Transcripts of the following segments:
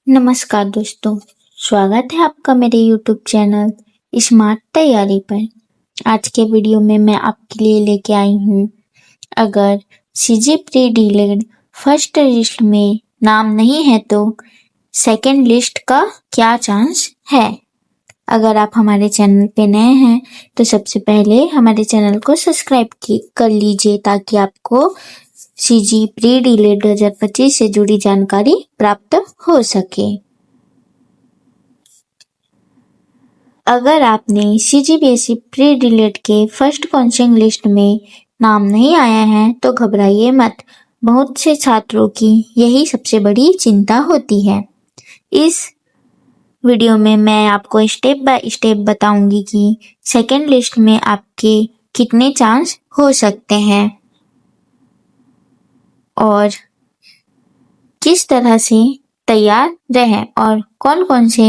नमस्कार दोस्तों, स्वागत है आपका मेरे YouTube चैनल स्मार्ट तैयारी पर। आज के वीडियो में मैं आपके लिए लेके आई हूँ, अगर सीजी प्री डीलेड फर्स्ट लिस्ट में नाम नहीं है तो सेकंड लिस्ट का क्या चांस है। अगर आप हमारे चैनल पे नए हैं तो सबसे पहले हमारे चैनल को सब्सक्राइब कर लीजिए ताकि आपको सीजी प्री डीलेड 2025 से जुड़ी जानकारी प्राप्त हो सके। अगर आपने सीजीपीएससी प्री डीलेड के फर्स्ट काउंसलिंग लिस्ट में नाम नहीं आया है तो घबराइए मत। बहुत से छात्रों की यही सबसे बड़ी चिंता होती है। इस वीडियो में मैं आपको स्टेप बाय स्टेप बताऊंगी कि सेकेंड लिस्ट में आपके कितने चांस हो सकते हैं और किस तरह से तैयार रहें और कौन कौन से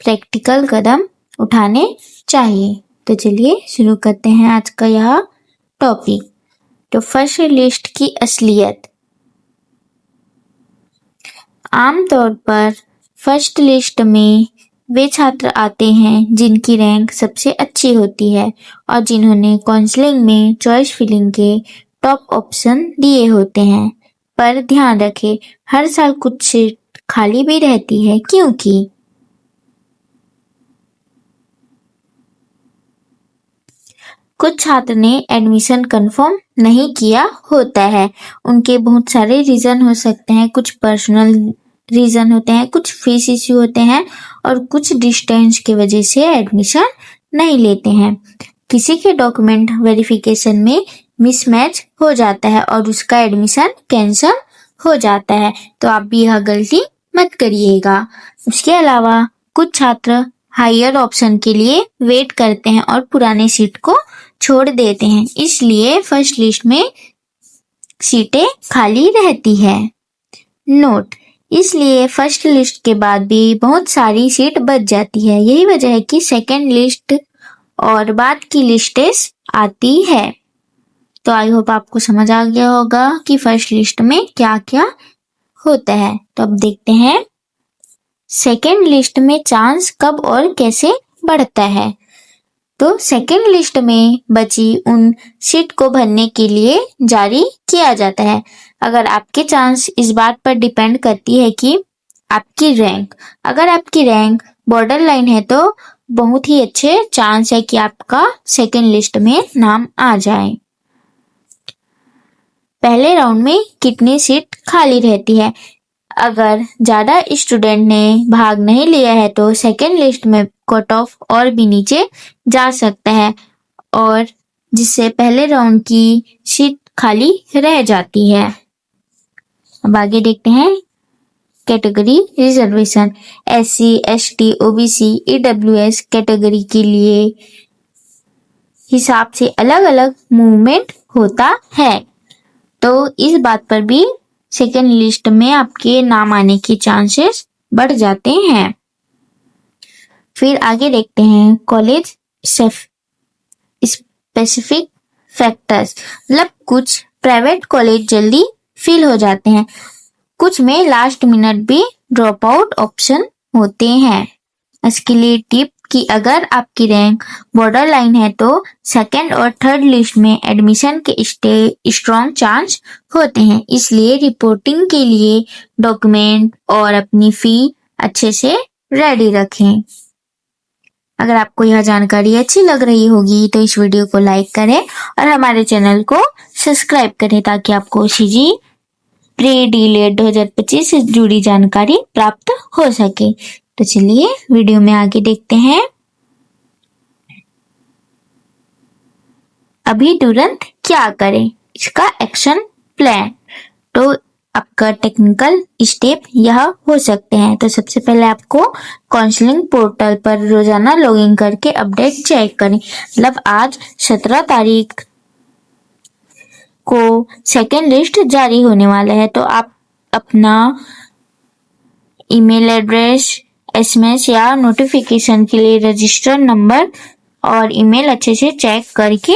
प्रैक्टिकल कदम उठाने चाहिए। तो चलिए शुरू करते हैं आज का यह टॉपिक। तो फर्स्ट लिस्ट की असलियत। आमतौर पर फर्स्ट लिस्ट में वे छात्र आते हैं जिनकी रैंक सबसे अच्छी होती है और जिन्होंने काउंसलिंग में चॉइस फिलिंग के टॉप ऑप्शन दिए होते हैं। पर ध्यान रखें, हर साल कुछ सीट खाली भी रहती है क्योंकि कुछ छात्र ने एडमिशन कंफर्म नहीं किया होता है। उनके बहुत सारे रीजन हो सकते हैं, कुछ पर्सनल रीजन होते हैं, कुछ फीस इश्यू होते हैं और कुछ डिस्टेंस की वजह से एडमिशन नहीं लेते हैं। किसी के डॉक्यूमेंट वेरिफिकेशन में मिसमैच हो जाता है और उसका एडमिशन कैंसिल हो जाता है, तो आप भी यह गलती मत करिएगा। उसके अलावा कुछ छात्र हायर ऑप्शन के लिए वेट करते हैं और पुराने सीट को छोड़ देते हैं, इसलिए फर्स्ट लिस्ट में सीटें खाली रहती है। नोट, इसलिए फर्स्ट लिस्ट के बाद भी बहुत सारी सीट बच जाती है। यही वजह है कि सेकेंड लिस्ट और बाद की लिस्टें आती है। तो आई होप आपको समझ आ गया होगा कि फर्स्ट लिस्ट में क्या क्या होता है। तो अब देखते हैं सेकेंड लिस्ट में चांस कब और कैसे बढ़ता है। तो सेकेंड लिस्ट में बची उन सीट को भरने के लिए जारी किया जाता है। अगर आपके चांस इस बात पर डिपेंड करती है कि आपकी रैंक, अगर आपकी रैंक बॉर्डर लाइन है तो बहुत ही अच्छे चांस है कि आपका सेकेंड लिस्ट में नाम आ जाए। पहले राउंड में कितनी सीट खाली रहती है। अगर ज्यादा स्टूडेंट ने भाग नहीं लिया है तो सेकेंड लिस्ट में कट ऑफ और भी नीचे जा सकता है और जिससे पहले राउंड की सीट खाली रह जाती है। अब आगे देखते हैं category reservation. SC, ST, OBC, EWS category के लिए हिसाब से अलग अलग मूवमेंट होता है, तो इस बात पर भी सेकेंड लिस्ट में आपके नाम आने के चांसेस बढ़ जाते हैं। फिर आगे देखते हैं कॉलेज स्पेसिफिक फैक्टर्स, मतलब कुछ प्राइवेट कॉलेज जल्दी फिल हो जाते हैं, कुछ में लास्ट मिनट भी ड्रॉप आउट ऑप्शन होते हैं। इसके लिए टिप कि अगर आपकी रैंक बॉर्डर लाइन है तो सेकेंड और थर्ड लिस्ट में एडमिशन के स्ट्रॉन्ग चांस होते हैं, इसलिए रिपोर्टिंग के लिए डॉक्यूमेंट और अपनी फी अच्छे से रेडी रखें। अगर आपको यह जानकारी अच्छी लग रही होगी तो इस वीडियो को लाइक करें और हमारे चैनल को सब्सक्राइब करें ताकि आपको सीजी प्री डीलेड 2025 से जुड़ी जानकारी प्राप्त हो सके। तो चलिए वीडियो में आगे देखते हैं। अभी तुरंत क्या करें, इसका एक्शन प्लान। तो आपका टेक्निकल स्टेप यह हो सकते हैं। तो सबसे पहले आपको काउंसलिंग पोर्टल पर रोजाना लॉगिन करके अपडेट चेक करें। मतलब आज 17 तारीख को सेकेंड लिस्ट जारी होने वाला है, तो आप अपना ईमेल एड्रेस, SMS या नोटिफिकेशन के लिए रजिस्टर नंबर और ईमेल अच्छे से चेक करके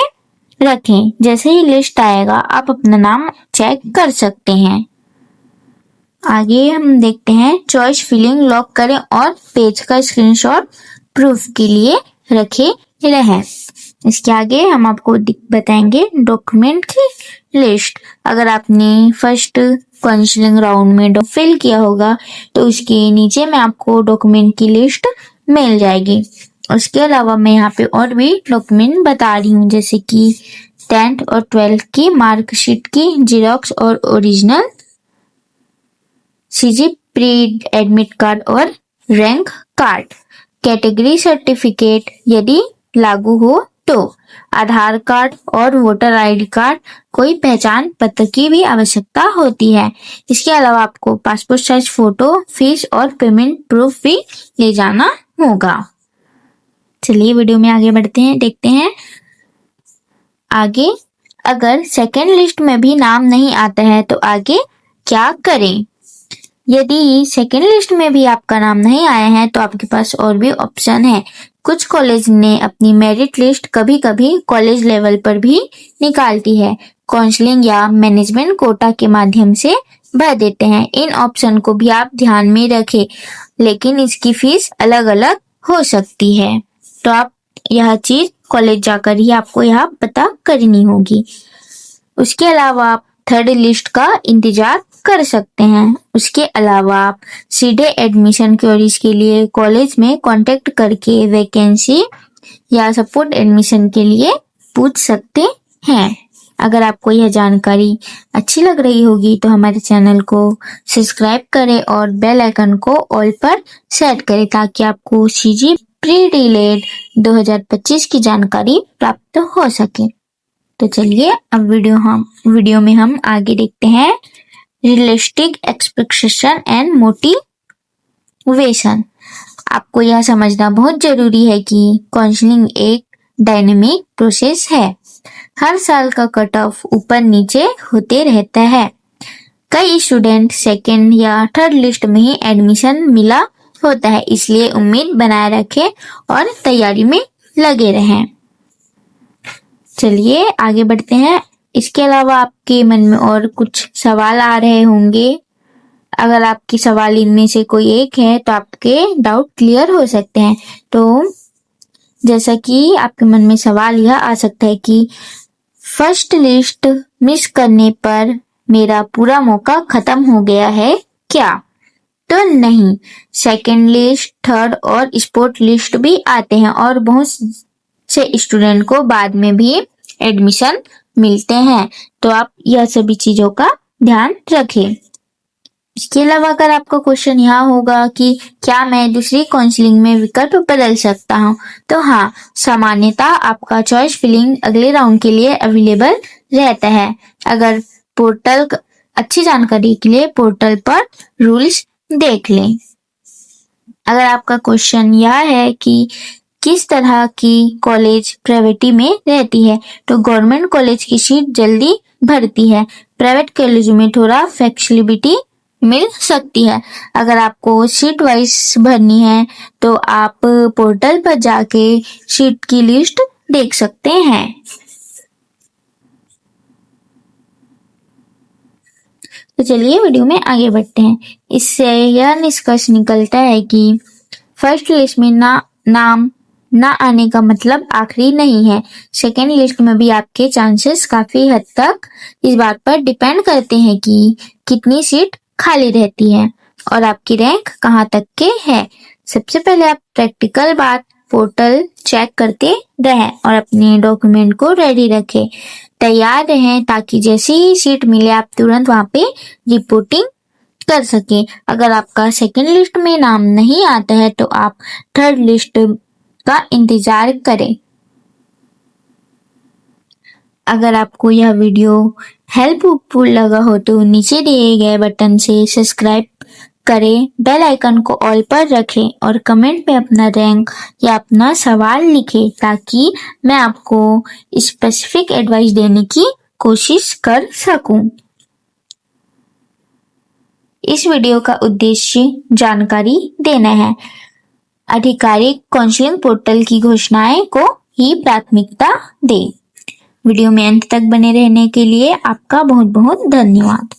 रखें। जैसे ही लिस्ट आएगा आप अपना नाम चेक कर सकते हैं। आगे हम देखते हैं चॉइस फिलिंग लॉक करें और पेज का स्क्रीनशॉट प्रूफ के लिए रखे रहें। इसके आगे हम आपको बताएंगे डॉक्यूमेंट की लिस्ट। अगर आपने फर्स्ट काउंसलिंग राउंड में फिल किया होगा तो उसके नीचे में आपको डॉक्यूमेंट की लिस्ट मिल जाएगी। उसके अलावा मैं यहाँ पे और भी डॉक्यूमेंट बता रही हूँ, जैसे कि 10th और 12th की मार्कशीट की जेरॉक्स और original, CG pre admit card और रैंक कार्ड, कैटेगरी सर्टिफिकेट यदि लागू हो तो, आधार कार्ड और वोटर आईडी कार्ड, कोई पहचान पत्र की भी आवश्यकता होती है। इसके अलावा आपको पासपोर्ट साइज फोटो, फीस और पेमेंट प्रूफ भी ले जाना होगा। चलिए वीडियो में आगे बढ़ते हैं, देखते हैं आगे। अगर सेकेंड लिस्ट में भी नाम नहीं आता है तो आगे क्या करें। यदि सेकेंड लिस्ट में भी आपका नाम नहीं आया है तो आपके पास और भी ऑप्शन है। कुछ कॉलेज ने अपनी मेरिट लिस्ट कभी कभी कॉलेज लेवल पर भी निकालती है, काउंसलिंग या मैनेजमेंट कोटा के माध्यम से भर देते हैं। इन ऑप्शन को भी आप ध्यान में रखें, लेकिन इसकी फीस अलग अलग हो सकती है, तो आप यह चीज कॉलेज जाकर ही आपको यह पता करनी होगी। उसके अलावा आप थर्ड लिस्ट का इंतजार कर सकते हैं। उसके अलावा आप सीधे एडमिशन क्वेरीज के लिए कॉलेज में कांटेक्ट करके वैकेंसी या सपोर्ट एडमिशन के लिए पूछ सकते हैं। अगर आपको यह जानकारी अच्छी लग रही होगी तो हमारे चैनल को सब्सक्राइब करें और बेल आइकन को ऑल पर सेट करें, ताकि आपको सीजी प्री डीलेड 2025 की जानकारी प्राप्त हो सके। तो चलिए अब वीडियो में हम आगे देखते हैं रियलिस्टिक एक्सपेक्टेशन एंड मोटिवेशन। आपको यह समझना बहुत जरूरी है कि काउंसलिंग एक डायनेमिक प्रोसेस है। हर साल का कट ऑफ ऊपर नीचे होते रहता है। कई स्टूडेंट सेकेंड या थर्ड लिस्ट में ही एडमिशन मिला होता है, इसलिए उम्मीद बनाए रखें और तैयारी में लगे रहें। चलिए आगे बढ़ते हैं। इसके अलावा आपके मन में और कुछ सवाल आ रहे होंगे। अगर आपकी सवाल इनमें से कोई एक है तो आपके डाउट क्लियर हो सकते हैं। तो जैसा कि आपके मन में सवाल यह आ सकता है कि फर्स्ट लिस्ट मिस करने पर मेरा पूरा मौका खत्म हो गया है क्या? तो नहीं, सेकेंड लिस्ट, थर्ड और स्पोर्ट लिस्ट भी आते हैं और बहुत से स्टूडेंट को बाद में भी एडमिशन मिलते हैं, तो आप यह सभी चीजों का ध्यान रखें। इसके अलावा अगर आपका क्वेश्चन यह होगा कि क्या मैं दूसरी काउंसलिंग में विकल्प बदल सकता हूँ, तो हाँ, सामान्यतः आपका चॉइस फिलिंग अगले राउंड के लिए अवेलेबल रहता है। अगर पोर्टल अच्छी जानकारी के लिए पोर्टल पर रूल्स देख लें। अगर आपका क्वेश्चन यह है कि किस तरह की कॉलेज प्राइवेटी में रहती है, तो गवर्नमेंट कॉलेज की सीट जल्दी भरती है, प्राइवेट कॉलेज में थोड़ा फ्लेक्सिबिलिटी मिल सकती है। अगर आपको सीट वाइज भरनी है तो आप पोर्टल पर जाके सीट की लिस्ट देख सकते हैं। तो चलिए वीडियो में आगे बढ़ते हैं। इससे यह निष्कर्ष निकलता है कि फर्स्ट लिस्ट में नाम ना आने का मतलब आखिरी नहीं है। सेकेंड लिस्ट में भी आपके चांसेस काफी हद तक इस बात पर डिपेंड करते हैं कि कितनी सीट खाली रहती है और आपकी रैंक कहाँ तक के है। सबसे पहले आप प्रैक्टिकल बात पोर्टल चेक करते रहें और अपने डॉक्यूमेंट को रेडी रखें, तैयार रहें, ताकि जैसे ही सीट मिले आप तुरंत वहाँ पे रिपोर्टिंग कर सके। अगर आपका सेकेंड लिस्ट में नाम नहीं आता है तो आप थर्ड लिस्ट का इंतजार करें। अगर आपको यह वीडियो हेल्पफुल लगा हो तो नीचे दिए गए बटन से सब्सक्राइब करें, बेल आइकन को ऑल पर रखें और कमेंट में अपना रैंक या अपना सवाल लिखें, ताकि मैं आपको स्पेसिफिक एडवाइस देने की कोशिश कर सकूं। इस वीडियो का उद्देश्य जानकारी देना है। आधिकारिक काउंसलिंग पोर्टल की घोषणाएं को ही प्राथमिकता दें। वीडियो में अंत तक बने रहने के लिए आपका बहुत बहुत धन्यवाद।